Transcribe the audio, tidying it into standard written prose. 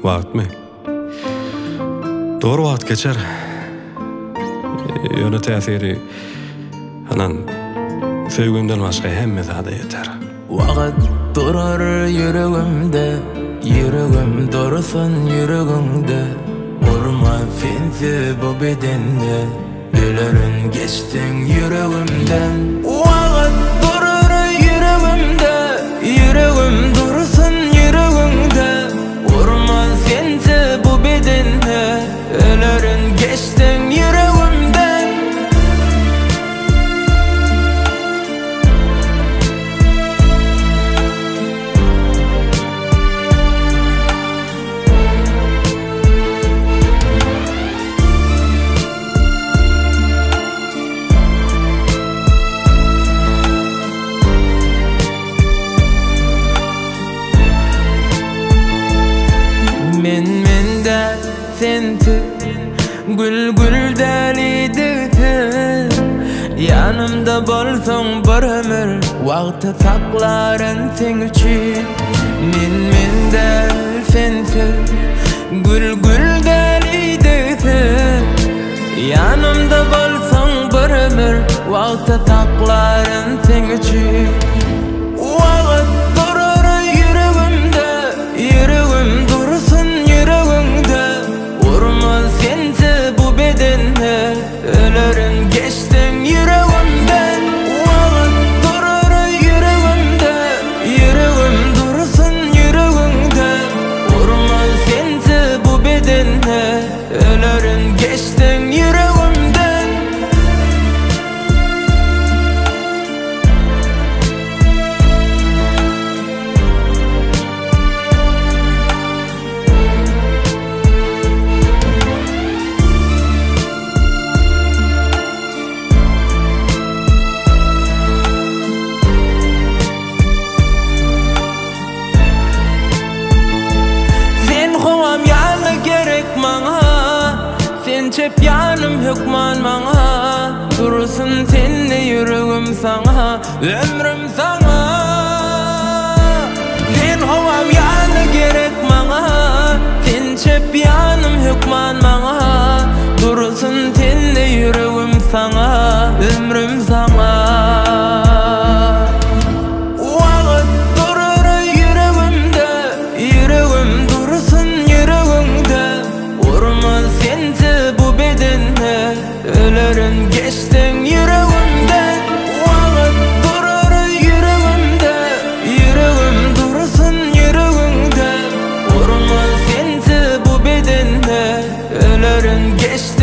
Wagt mı? Doğru wagt geçer. Ýöne täsiri anan söýgümden başga hemme zada yeter. Wagt durar yüregimde, yüregim dursun yüregimde. Urman finsi bu bedende, ölerin geçtin yüregimden. Wagt durar yüregimde, yüregim dursun yüregimde. Urman finsi bu bedende, ölerin geçtin yüregimden. Men senti gül delidi yanımda bolsoň bir ömür wagty saklaryn sen üçin men senti gül delidi yanımda bolsoň bir ömür wagty saklaryn sen üçin wagt durar yüregimde yüregim dursun yüregimde urman sensi bu bedende ölerin geçtin yüregimden wagt durar yüregimde yüregim dursun yüregimde urman sensi bu bedende ölerin geçtin yüregimden. Sen çep yanım hükman bana, dursun senle yüreğim sana, ömrüm sana. Sen hovam yanı gerek bana, sen çep yanım hükman bana, dursun senle yüreğim sana, ömrüm sana. Wagt durar yüregimde, yüregim dursun yüregimde, urman sensi bu bedende ölerin geçtin yüregimden. Wagt durar yüregimde, yüregim dursun yüregimde, urman sensi bu bedende ölerin geçtin